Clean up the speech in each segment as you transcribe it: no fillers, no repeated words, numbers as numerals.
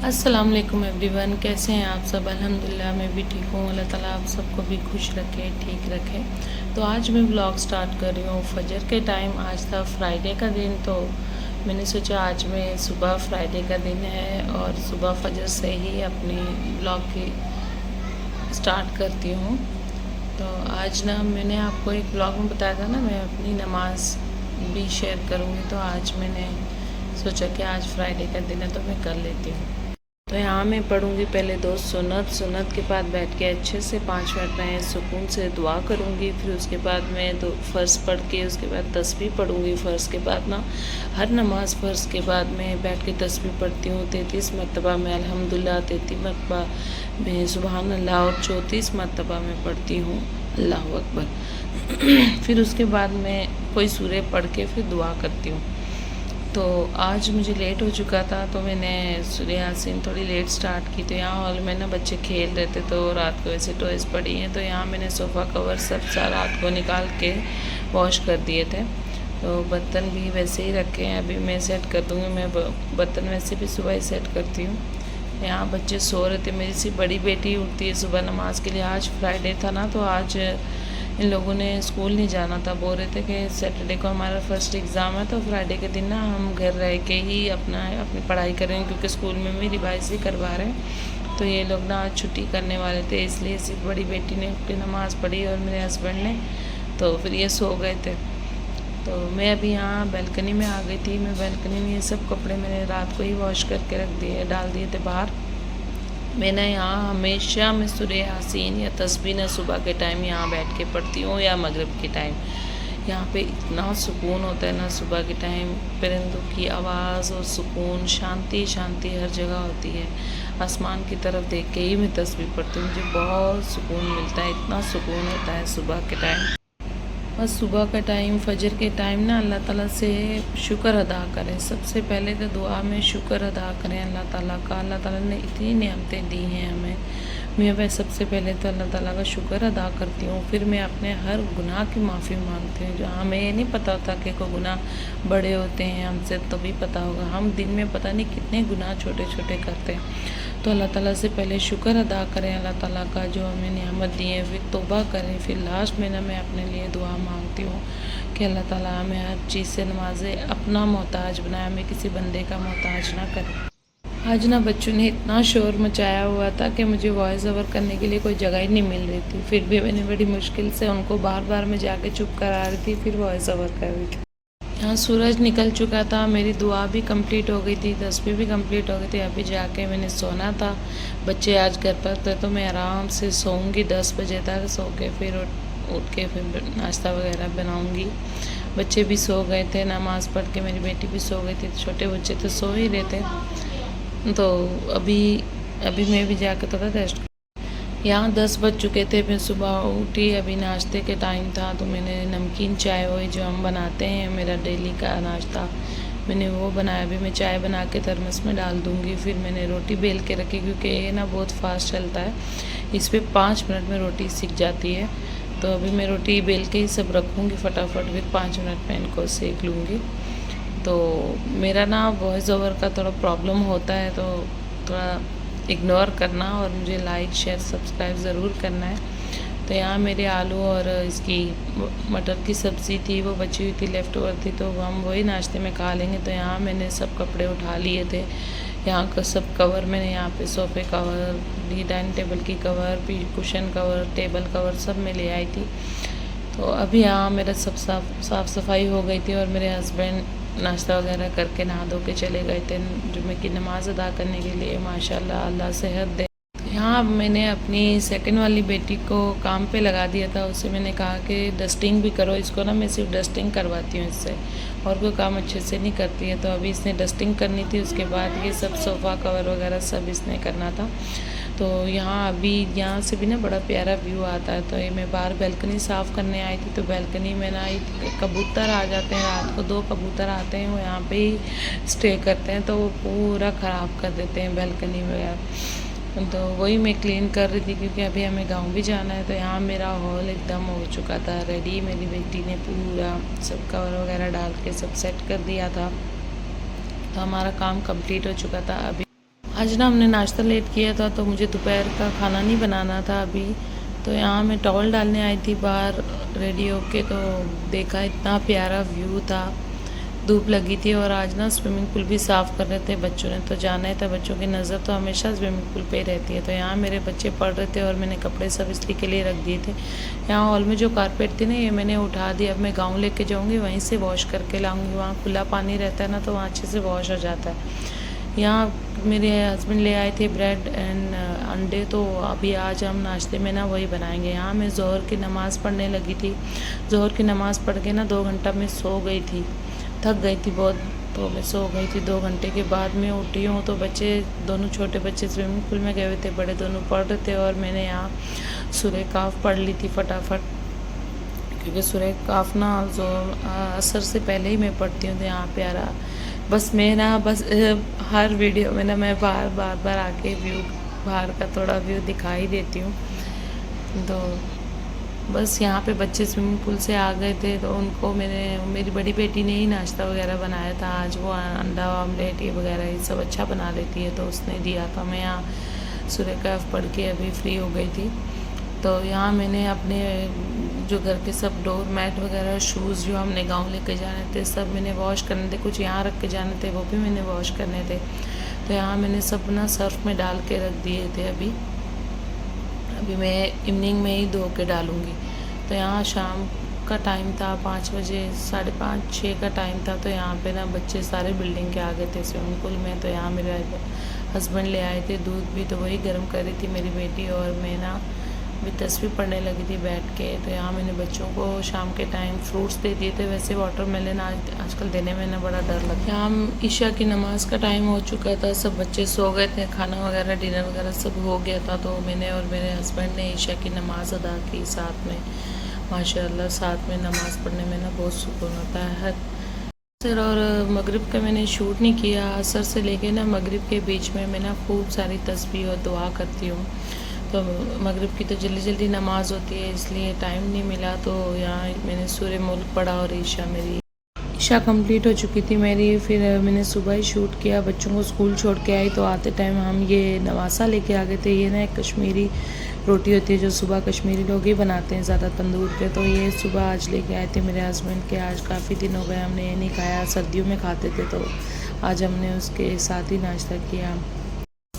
अस्सलाम वालेकुम एवरीवन, कैसे हैं आप सब। अल्हम्दुलिल्लाह मैं भी ठीक हूँ। अल्लाह ताला आप सबको भी खुश रखे, ठीक रखे। तो आज मैं व्लॉग स्टार्ट कर रही हूँ फजर के टाइम। आज था फ्राइडे का दिन, तो मैंने सोचा आज मैं सुबह फ्राइडे का दिन है और सुबह फजर से ही अपनी व्लॉग की स्टार्ट करती हूँ। तो आज ना मैंने आपको एक व्लॉग में बताया था ना, मैं अपनी नमाज भी शेयर करूँगी। तो आज मैंने सोचा कि आज फ्राइडे का दिन है तो मैं कर लेती हूँ। तो यहाँ मैं पढ़ूँगी पहले 2 सुन्नत के बाद बैठ के अच्छे से 5 मिनट में सुकून से दुआ करूँगी। फिर उसके बाद मैं फ़र्ज़ पढ़ के उसके बाद तस्बीह पढ़ूँगी। फ़र्ज़ के बाद ना हर नमाज फ़र्ज़ के बाद मैं बैठ के तस्बीह पढ़ती हूँ 33 मरतबा मैं अल्हम्दुलिल्लाह, 33 मरतबा मैं सुबहान अल्लाह और 34 मरतबा मैं पढ़ती हूँ अल्लाहु अकबर। फिर उसके बाद मैं कोई सूरे पढ़ के फिर दुआ करती हूँ। तो आज मुझे लेट हो चुका था तो मैंने सूरह यासीन थोड़ी लेट स्टार्ट की। तो यहाँ हॉल में ना बच्चे खेल रहे थे तो रात को वैसे टॉयज़ पड़ी हैं, तो यहाँ मैंने सोफ़ा कवर सब रात को निकाल के वॉश कर दिए थे। तो बर्तन भी वैसे ही रखे हैं, अभी मैं सेट कर दूँगी। मैं बर्तन वैसे भी सुबह ही सेट करती हूँ। यहाँ बच्चे सो रहे थे। मेरी सी बड़ी बेटी उठती है सुबह नमाज के लिए। आज फ्राइडे था ना, तो आज इन लोगों ने स्कूल नहीं जाना था। बोल रहे थे कि सैटरडे को हमारा फर्स्ट एग्ज़ाम है, तो फ्राइडे के दिन ना हम घर रह के ही अपनी पढ़ाई करेंगे, क्योंकि स्कूल में भी रिवाइज ही करवा रहे हैं। तो ये लोग ना आज छुट्टी करने वाले थे, इसलिए सिर्फ बड़ी बेटी ने अपनी नमाज़ पढ़ी और मेरे हस्बैंड ने, तो फिर ये सो गए थे। तो मैं अभी यहाँ बैल्कनी में आ गई थी। मैं बैल्कनी में ये सब कपड़े मैंने रात को ही वॉश करके रख दिए, डाल दिए थे बाहर। मैंने यहाँ हमेशा मैं सूरह यासीन या तस्बीह ना सुबह के टाइम यहाँ बैठ के पढ़ती हूँ या मगरिब के टाइम। यहाँ पे इतना सुकून होता है ना सुबह के टाइम, परिंदों की आवाज़ और सुकून, शांति शांति हर जगह होती है। आसमान की तरफ देख के ही मैं तस्बीह पढ़ती हूँ, मुझे बहुत सुकून मिलता है, इतना सुकून होता है सुबह के टाइम। बस सुबह का टाइम, फजर के टाइम ना अल्लाह ताला से शुक्र अदा करें। सबसे पहले तो दुआ में शुक्र अदा करें अल्लाह ताला का। अल्लाह ताला ने इतनी नेमतें दी हैं हमें। मैं वह सबसे पहले तो अल्लाह ताला का शुक्र अदा करती हूँ। फिर मैं अपने हर गुनाह की माफ़ी मांगती हूँ। जो हमें ये नहीं पता होता कि कोई गुनाह बड़े होते हैं, हमसे तभी पता होगा। हम दिन में पता नहीं कितने गुनाह छोटे छोटे करते हैं। तो अल्लाह ताला से पहले शुक्र अदा करें अल्लाह ताला का जो हमें नेमत दी है, फिर तौबा करें। फिर लास्ट में ना मैं अपने लिए दुआ मांगती हूँ कि अल्लाह ताला हमें हर चीज़ से नवाजे, अपना मोहताज बनाए, हमें किसी बंदे का मोहताज ना करे। आज ना बच्चों ने इतना शोर मचाया हुआ था कि मुझे वॉइस ओवर करने के लिए कोई जगह ही नहीं मिल रही थी। फिर भी मैंने बड़ी मुश्किल से उनको बार बार मैं जाके चुप करा रही थी, फिर वॉइस ओवर कर रही थी। यहाँ सूरज निकल चुका था, मेरी दुआ भी कंप्लीट हो गई थी, तस्बीह भी कंप्लीट हो गई थी। अभी जाके मैंने सोना था। बच्चे आज घर पर थे तो मैं आराम से सोऊंगी 10 बजे तक। सो के फिर उठ के फिर नाश्ता वगैरह बनाऊंगी। बच्चे भी सो गए थे, नमाज़ पढ़ के मेरी बेटी भी सो गई थी। छोटे बच्चे तो सो ही रहे थे। तो अभी अभी मैं भी जाकर थोड़ा रेस्ट। यहाँ 10 बज चुके थे, मैं सुबह उठी, अभी नाश्ते के टाइम था। तो मैंने नमकीन चाय वही जो हम बनाते हैं, मेरा डेली का नाश्ता, मैंने वो बनाया। अभी मैं चाय बना के थर्मस में डाल दूँगी। फिर मैंने रोटी बेल के रखी, क्योंकि ये ना बहुत फास्ट चलता है, इस पर 5 मिनट में रोटी सीख जाती है। तो अभी मैं रोटी बेल के ही सब रखूँगी फटाफट, फिर 5 मिनट में इनको सेक लूँगी। तो मेरा ना वॉइस ओवर का थोड़ा प्रॉब्लम होता है, तो थोड़ा इग्नोर करना और मुझे लाइक शेयर सब्सक्राइब ज़रूर करना है। तो यहाँ मेरे आलू और इसकी मटर की सब्ज़ी थी, वो बची हुई थी, लेफ़्ट ओवर थी, तो हम वही नाश्ते में खा लेंगे। तो यहाँ मैंने सब कपड़े उठा लिए थे। यहाँ का सब कवर मैंने यहाँ पे सोफ़े कवर, डाइनिंग टेबल की कवर, फिर कुशन कवर, टेबल कवर सब मैं ले आई थी। तो अभी यहाँ मेरा सब साफ़ सफाई हो गई थी और मेरे हस्बैंड नाश्ता वगैरह करके नहा धो के चले गए थे जुम्मे की नमाज़ अदा करने के लिए। माशाल्लाह, अल्लाह सेहत दे। यहाँ मैंने अपनी सेकंड वाली बेटी को काम पे लगा दिया था। उससे मैंने कहा कि डस्टिंग भी करो इसको ना, मैं सिर्फ डस्टिंग करवाती हूँ इससे, और कोई काम अच्छे से नहीं करती है। तो अभी इसने डस्टिंग करनी थी, उसके बाद ये सब सोफ़ा कवर वगैरह सब इसने करना था। तो यहाँ अभी यहाँ से भी ना बड़ा प्यारा व्यू आता है। तो ये मैं बाहर बैल्कनी साफ़ करने आई थी। तो बैल्कनी में ना कबूतर आ जाते हैं, रात को 2 कबूतर आते हैं, वो यहाँ पे ही स्टे करते हैं, तो वो पूरा ख़राब कर देते हैं बैल्कनी वगैरह। तो वही मैं क्लीन कर रही थी, क्योंकि अभी हमें गांव भी जाना है। तो यहाँ मेरा हॉल एकदम हो चुका था रेडी। मेरी बेटी ने पूरा सब कवर वगैरह डाल के सब सेट कर दिया था, तो हमारा काम कंप्लीट हो चुका था। अभी आज ना हमने नाश्ता लेट किया था तो मुझे दोपहर का खाना नहीं बनाना था अभी। तो यहाँ मैं टॉवल डालने आई थी बाहर रेडी होके, तो देखा इतना प्यारा व्यू था। धूप लगी थी और आज ना स्विमिंग पूल भी साफ़ कर रहे थे बच्चों ने, तो जाना ही था। बच्चों की नज़र तो हमेशा स्विमिंग पूल पे ही रहती है। तो यहाँ मेरे बच्चे पढ़ रहे थे और मैंने कपड़े सब इसलिए के लिए रख दिए थे। यहाँ हॉल में जो कारपेट थी ना, ये मैंने उठा दी। अब मैं गाँव लेके जाऊँगी, वहीं से वॉश करके लाऊँगी। वहाँ खुला पानी रहता है ना, तो वहाँ अच्छे से वॉश हो जाता है। यहाँ मेरे हस्बैंड ले आए थे ब्रेड एंड अंडे, तो अभी आज हम नाश्ते में ना वही बनाएंगे। यहाँ मैं ज़ोहर की नमाज़ पढ़ने लगी थी। ज़ोहर की नमाज़ पढ़ के ना 2 घंटा मैं सो गई थी, थक गई थी बहुत, तो मैं सो गई थी। 2 घंटे के बाद मैं उठी हूँ, तो बच्चे दोनों छोटे बच्चे स्विमिंग पूल में गए हुए थे, बड़े दोनों पढ़ रहे थे और मैंने यहाँ सूरह काफ पढ़ ली थी फटाफट, क्योंकि सूरह काफ ना जो असर से पहले ही मैं पढ़ती हूँ। तो यहाँ पे आ रहा बस मैं ना हर वीडियो में ना मैं बार आके व्यू बाहर का थोड़ा व्यू दिखाई देती हूँ। तो बस यहाँ पे बच्चे स्विमिंग पूल से आ गए थे, तो उनको मेरी बड़ी बेटी ने ही नाश्ता वगैरह बनाया था आज। वो अंडा ऑमलेट ये वगैरह ये सब अच्छा बना लेती है, तो उसने दिया था। मैं यहाँ सूरह काफ पढ़ के अभी फ्री हो गई थी। तो यहाँ मैंने अपने जो घर के सब डोर मैट वगैरह शूज़ जो हमने गाँव लेके जाने थे सब मैंने वॉश करने थे। कुछ यहाँ रख के जाने थे, वो भी मैंने वॉश करने थे। तो यहाँ मैंने सब ना सर्फ में डाल के रख दिए थे। अभी मैं इवनिंग में ही धो के डालूँगी। तो यहाँ शाम का टाइम था, 5 बजे 5:30 6 का टाइम था। तो यहाँ पे ना बच्चे सारे बिल्डिंग के आ गए थे स्विमिंग पूल में। तो यहाँ मेरे हस्बैंड ले आए थे दूध भी, तो वही गर्म कर रही थी मेरी बेटी, और मैं ना भी तस्वीर पढ़ने लगी थी बैठ के। तो यहाँ मैंने बच्चों को शाम के टाइम फ्रूट्स दे दिए थे। वैसे वाटरमेलन आजकल देने में ना बड़ा डर लगता है। यहाँ ईशा की नमाज़ का टाइम हो चुका था, सब बच्चे सो गए थे, खाना वगैरह डिनर वगैरह सब हो गया था। तो मैंने और मेरे हस्बैंड ने ईशा की नमाज़ अदा की साथ में। माशाल्लाह साथ में नमाज़ पढ़ने में ना बहुत सुकून होता है। असर और मगरिब का मैंने शूट नहीं किया। असर से लेके ना मगरिब के बीच में मैं ना खूब सारी तस्बीह और दुआ करती हूँ। तो मगरिब की तो जल्दी नमाज़ होती है, इसलिए टाइम नहीं मिला। तो यहाँ मैंने सूरह मुल्क पढ़ा और ईशा कंप्लीट हो चुकी थी मेरी। फिर मैंने सुबह ही शूट किया, बच्चों को स्कूल छोड़ के आई। तो आते टाइम हम ये नवासा लेके आ गए थे। ये ना एक कश्मीरी रोटी होती है जो सुबह कश्मीरी लोग ही बनाते हैं ज़्यादा तंदूर पे। तो ये सुबह आज लेके आए थे मेरे हस्बैंड के। आज काफ़ी दिन हो गए हमने ये नहीं खाया, सर्दियों में खाते थे, तो आज हमने उसके साथ ही नाश्ता किया।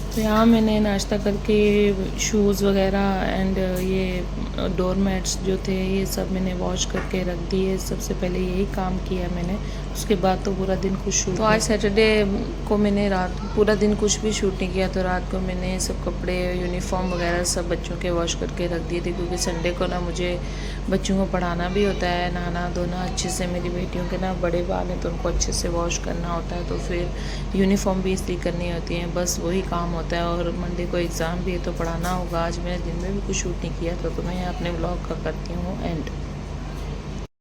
तो यहाँ मैंने नाश्ता करके शूज़ वगैरह एंड ये डोर मैट्स जो थे ये सब मैंने वॉश करके रख दिए। सबसे पहले यही काम किया मैंने, उसके बाद तो पूरा दिन कुछ शूट। तो आज सैटरडे को मैंने रात पूरा दिन कुछ भी शूट नहीं किया। तो रात को मैंने सब कपड़े यूनिफॉर्म वगैरह सब बच्चों के वॉश करके रख दिए थे, क्योंकि संडे को ना मुझे बच्चों को पढ़ाना भी होता है, नहाना धोना अच्छे से। मेरी बेटियों के ना बड़े बाल हैं तो उनको अच्छे से वॉश करना होता है। तो फिर यूनिफॉर्म भी इसलिए करनी होती है, बस वही काम होता है। और मंडे को एग्ज़ाम भी है तो पढ़ाना होगा। आज मैंने दिन में भी कुछ शूट नहीं किया, तो मैं अपने व्लॉग का करती हूँ एंड।